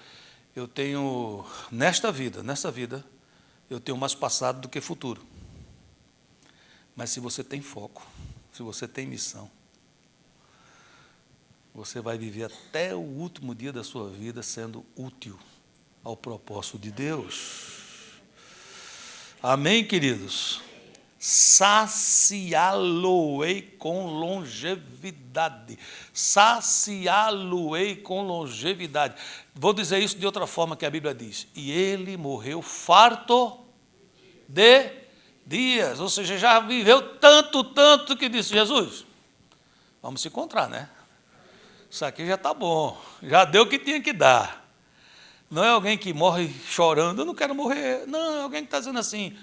eu tenho, nessa vida, eu tenho mais passado do que futuro. Mas se você tem foco, se você tem missão, você vai viver até o último dia da sua vida sendo útil ao propósito de Deus. Amém, queridos? Saciá-lo-ei com longevidade. Saciá-lo-ei com longevidade. Vou dizer isso de outra forma que a Bíblia diz. E ele morreu farto de dias. Ou seja, já viveu tanto que disse, Jesus, vamos se encontrar, né? Isso aqui já está bom. Já deu o que tinha que dar. Não é alguém que morre chorando, eu não quero morrer. Não, é alguém que está dizendo assim,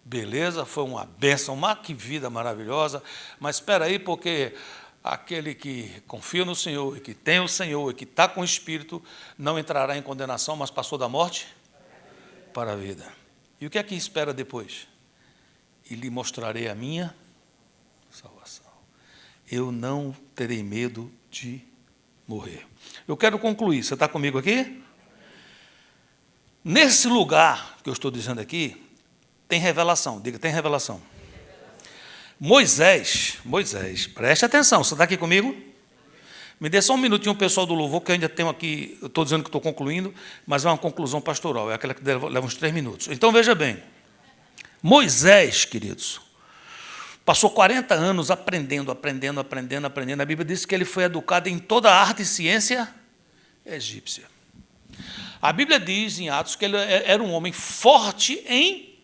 beleza, foi uma bênção, que vida maravilhosa, mas espera aí, porque aquele que confia no Senhor, e que tem o Senhor, e que está com o Espírito, não entrará em condenação, mas passou da morte para a vida. E o que é que espera depois? E lhe mostrarei a minha salvação. Eu não terei medo de morrer. Eu quero concluir, você está comigo aqui? Nesse lugar que eu estou dizendo aqui, tem revelação, diga, tem revelação. Moisés, preste atenção, você está aqui comigo? Me dê só um minutinho, pessoal do louvor, que eu ainda tenho aqui, eu estou dizendo que estou concluindo, mas é uma conclusão pastoral, é aquela que leva uns 3 minutos. Então, veja bem, Moisés, queridos, passou 40 anos aprendendo. A Bíblia diz que ele foi educado em toda a arte e ciência egípcia. A Bíblia diz em Atos que ele era um homem forte em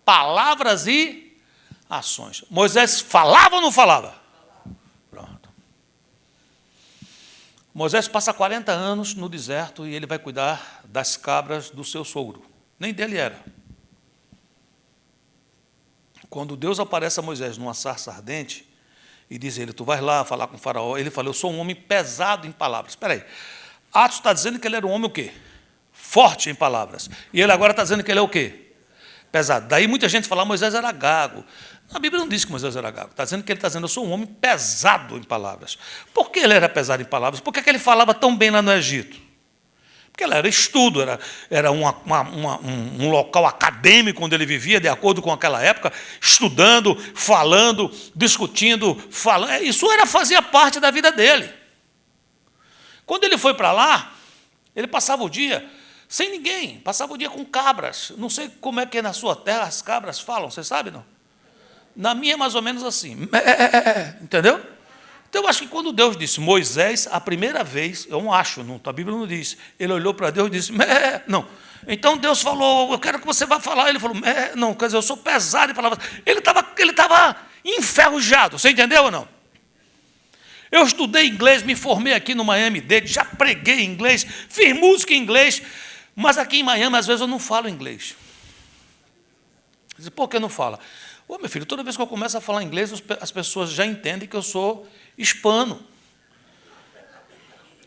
palavras e ações. Moisés falava ou não falava? Pronto. Moisés passa 40 anos no deserto e ele vai cuidar das cabras do seu sogro. Nem dele era. Quando Deus aparece a Moisés numa sarça ardente e diz a ele, tu vais lá falar com o faraó, ele fala, eu sou um homem pesado em palavras. Espera aí, Atos está dizendo que ele era um homem o quê? Forte em palavras. E ele agora está dizendo que ele é o quê? Pesado. Daí muita gente fala, Moisés era gago. A Bíblia não diz que Moisés era gago. Está dizendo que ele está dizendo, eu sou um homem pesado em palavras. Por que ele era pesado em palavras? Por que ele falava tão bem lá no Egito? Porque ela era estudo, era um local acadêmico onde ele vivia, de acordo com aquela época, estudando, falando, discutindo, falando. Isso fazia parte da vida dele. Quando ele foi para lá, ele passava o dia sem ninguém, passava o dia com cabras. Não sei como é que na sua terra as cabras falam, você sabe, não? Na minha é mais ou menos assim. Entendeu? Então, eu acho que quando Deus disse Moisés, a primeira vez, eu não acho, não, a Bíblia não diz, ele olhou para Deus e disse, não. Então Deus falou, eu quero que você vá falar. Ele falou, não, quer dizer, eu sou pesado em palavras. Ele estava enferrujado, você entendeu ou não? Eu estudei inglês, me formei aqui no Miami-Dade, já preguei em inglês, fiz música em inglês, mas aqui em Miami, às vezes, eu não falo inglês. Por que não fala? Ô, meu filho, toda vez que eu começo a falar inglês, as pessoas já entendem que eu sou hispano.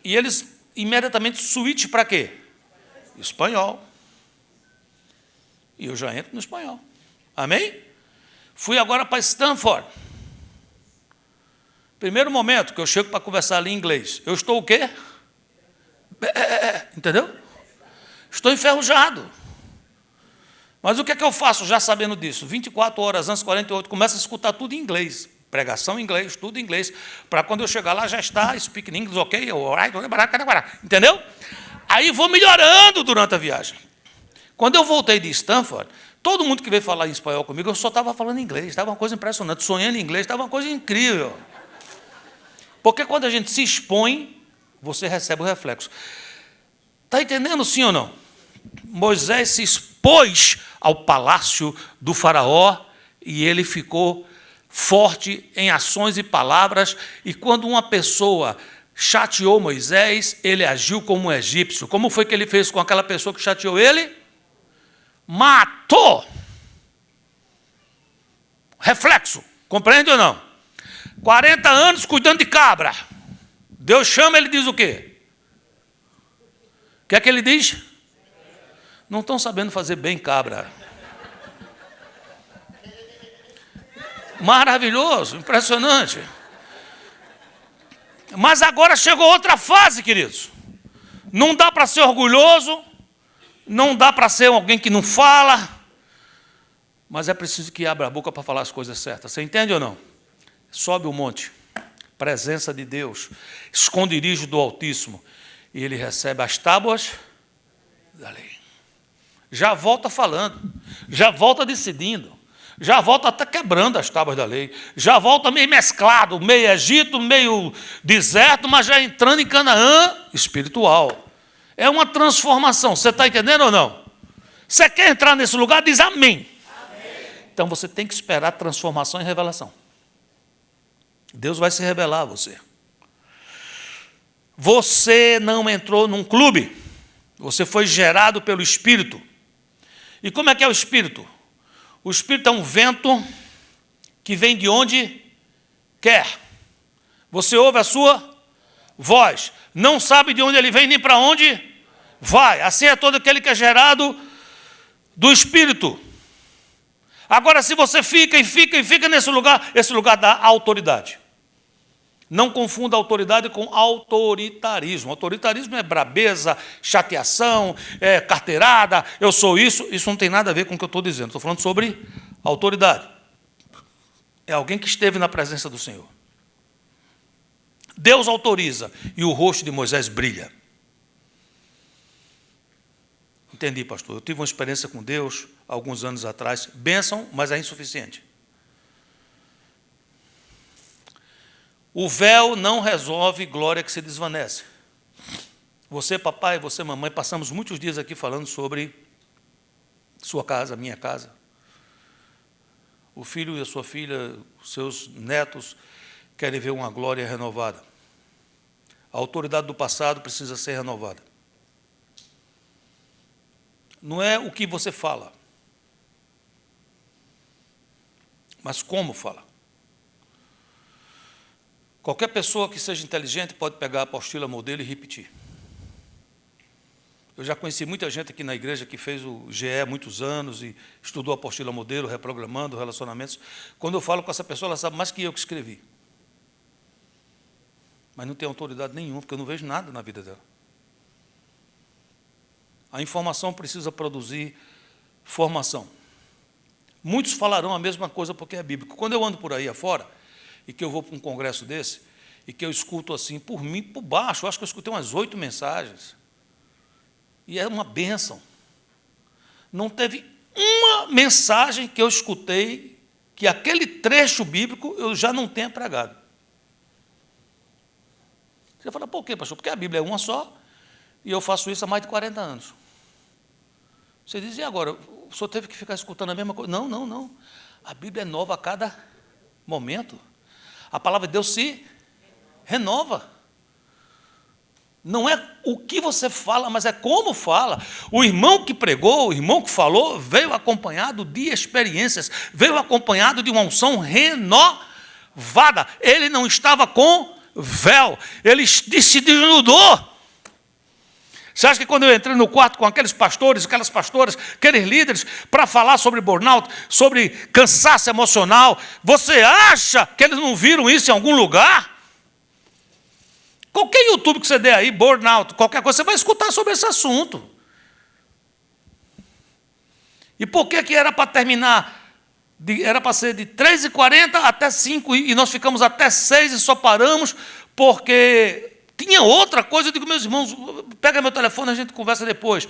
E eles imediatamente switch para quê? Espanhol. E eu já entro no espanhol. Amém? Fui agora para Stanford. Primeiro momento que eu chego para conversar ali em inglês. Eu estou o quê? Entendeu? Estou enferrujado. Mas o que é que eu faço já sabendo disso? 24 horas antes, 48, começo a escutar tudo em inglês. Pregação em inglês, tudo em inglês. Para quando eu chegar lá, já está, speaking English, ok? Entendeu? Aí vou melhorando durante a viagem. Quando eu voltei de Stanford, todo mundo que veio falar em espanhol comigo, eu só estava falando inglês. Estava uma coisa impressionante. Sonhando em inglês, estava uma coisa incrível. Porque quando a gente se expõe, você recebe o reflexo. Está entendendo, sim ou não? Moisés se expôs ao palácio do faraó e ele ficou forte em ações e palavras, e quando uma pessoa chateou Moisés, ele agiu como um egípcio. Como foi que ele fez com aquela pessoa que chateou ele? Matou. Reflexo, compreende ou não? 40 anos cuidando de cabra. Deus chama, ele diz o quê? O que é que ele diz? Não estão sabendo fazer bem cabra. Maravilhoso, impressionante. Mas agora chegou outra fase, queridos. Não dá para ser orgulhoso, não dá para ser alguém que não fala, mas é preciso que abra a boca para falar as coisas certas. Você entende ou não? Sobe o monte, presença de Deus, esconderijo do Altíssimo, e ele recebe as tábuas da lei. Já volta falando, já volta decidindo, já volta até quebrando as tábuas da lei, já volta meio mesclado, meio Egito, meio deserto, mas já entrando em Canaã espiritual. É uma transformação, você está entendendo ou não? Você quer entrar nesse lugar? Diz amém. Então você tem que esperar transformação e revelação. Deus vai se revelar a você. Você não entrou num clube, você foi gerado pelo Espírito. E como é que é o Espírito? O Espírito é um vento que vem de onde quer. Você ouve a sua voz, não sabe de onde ele vem nem para onde vai. Assim é todo aquele que é gerado do Espírito. Agora, se você fica nesse lugar, esse lugar dá autoridade. Não confunda autoridade com autoritarismo. Autoritarismo é brabeza, chateação, é carteirada, eu sou isso. Isso não tem nada a ver com o que eu estou dizendo. Estou falando sobre autoridade. É alguém que esteve na presença do Senhor. Deus autoriza e o rosto de Moisés brilha. Entendi, pastor. Eu tive uma experiência com Deus alguns anos atrás. Bênção, mas é insuficiente. O véu não resolve glória que se desvanece. Você, papai, você, mamãe, passamos muitos dias aqui falando sobre sua casa, minha casa. O filho e a sua filha, os seus netos, querem ver uma glória renovada. A autoridade do passado precisa ser renovada. Não é o que você fala, mas como fala. Qualquer pessoa que seja inteligente pode pegar a apostila modelo e repetir. Eu já conheci muita gente aqui na igreja que fez o GE há muitos anos e estudou a apostila modelo, reprogramando relacionamentos. Quando eu falo com essa pessoa, ela sabe mais que eu que escrevi. Mas não tem autoridade nenhuma, porque eu não vejo nada na vida dela. A informação precisa produzir formação. Muitos falarão a mesma coisa porque é bíblico. Quando eu ando por aí afora, e que eu vou para um congresso desse, e que eu escuto assim, por mim, por baixo, eu acho que eu escutei umas 8 mensagens. E é uma bênção. Não teve uma mensagem que eu escutei que aquele trecho bíblico eu já não tenha pregado. Você fala, por quê, pastor? Porque a Bíblia é uma só, e eu faço isso há mais de 40 anos. Você diz, e agora? O senhor teve que ficar escutando a mesma coisa? Não, não, não. A Bíblia é nova a cada momento. A palavra de Deus se renova. Não é o que você fala, mas é como fala. O irmão que pregou, o irmão que falou, veio acompanhado de experiências, veio acompanhado de uma unção renovada. Ele não estava com véu, ele se desnudou. Você acha que quando eu entrei no quarto com aqueles pastores, aquelas pastoras, aqueles líderes, para falar sobre burnout, sobre cansaço emocional, você acha que eles não viram isso em algum lugar? Qualquer YouTube que você der aí, burnout, qualquer coisa, você vai escutar sobre esse assunto. E por que era para terminar? Era para ser de 3h40 até 5, e nós ficamos até 6 e só paramos, porque tinha outra coisa. Eu digo, meus irmãos, pega meu telefone, a gente conversa depois.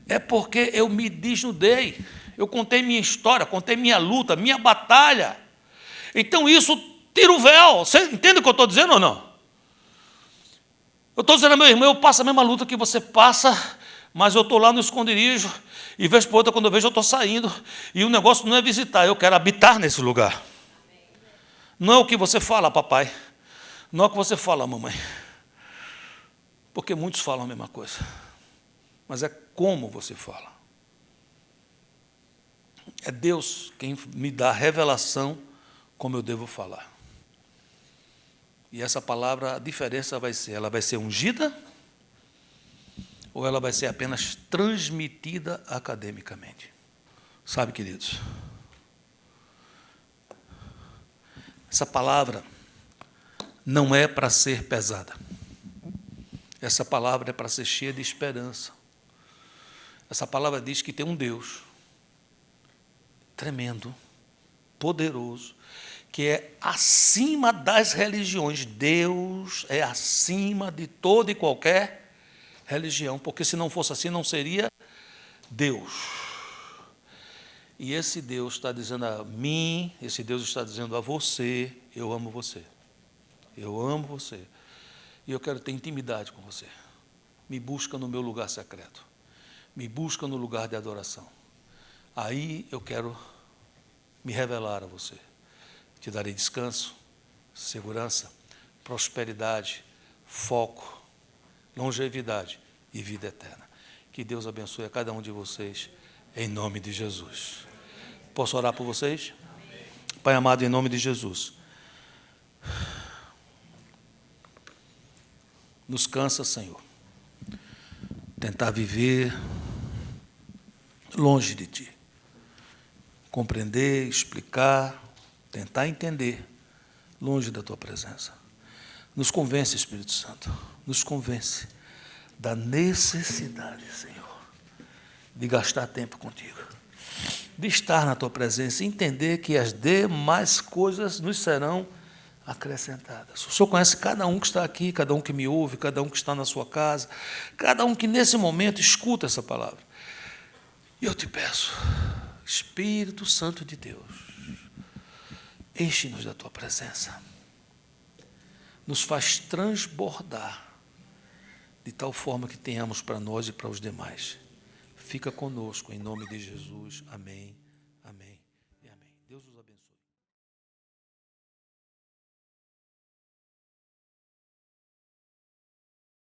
É porque eu me desnudei. Eu contei minha história, contei minha luta, minha batalha. Então isso tira o véu. Você entende o que eu estou dizendo ou não? Eu estou dizendo, meu irmão, eu passo a mesma luta que você passa, mas eu estou lá no esconderijo, e vez por outra, quando eu vejo, eu estou saindo, e o negócio não é visitar, eu quero habitar nesse lugar. Não é o que você fala, papai, não é o que você fala, mamãe, porque muitos falam a mesma coisa, mas é como você fala. É Deus quem me dá a revelação como eu devo falar. E essa palavra, a diferença vai ser, ela vai ser ungida ou ela vai ser apenas transmitida academicamente. Sabe, queridos, essa palavra não é para ser pesada. Essa palavra é para ser cheia de esperança. Essa palavra diz que tem um Deus tremendo, poderoso, que é acima das religiões. Deus é acima de toda e qualquer religião, porque se não fosse assim, não seria Deus. E esse Deus está dizendo a mim, esse Deus está dizendo a você, eu amo você. Eu amo você. E eu quero ter intimidade com você. Me busca no meu lugar secreto. Me busca no lugar de adoração. Aí eu quero me revelar a você. Te darei descanso, segurança, prosperidade, foco, longevidade e vida eterna. Que Deus abençoe a cada um de vocês, em nome de Jesus. Posso orar por vocês? Amém. Pai amado, em nome de Jesus. Nos cansa, Senhor, tentar viver longe de Ti. Compreender, explicar, tentar entender, longe da Tua presença. Nos convence, Espírito Santo, nos convence da necessidade, Senhor, de gastar tempo contigo, de estar na Tua presença e entender que as demais coisas nos serão acrescentadas. O Senhor conhece cada um que está aqui, cada um que me ouve, cada um que está na sua casa, cada um que nesse momento escuta essa palavra. E eu te peço, Espírito Santo de Deus, enche-nos da Tua presença, nos faz transbordar, de tal forma que tenhamos para nós e para os demais. Fica conosco, em nome de Jesus. Amém.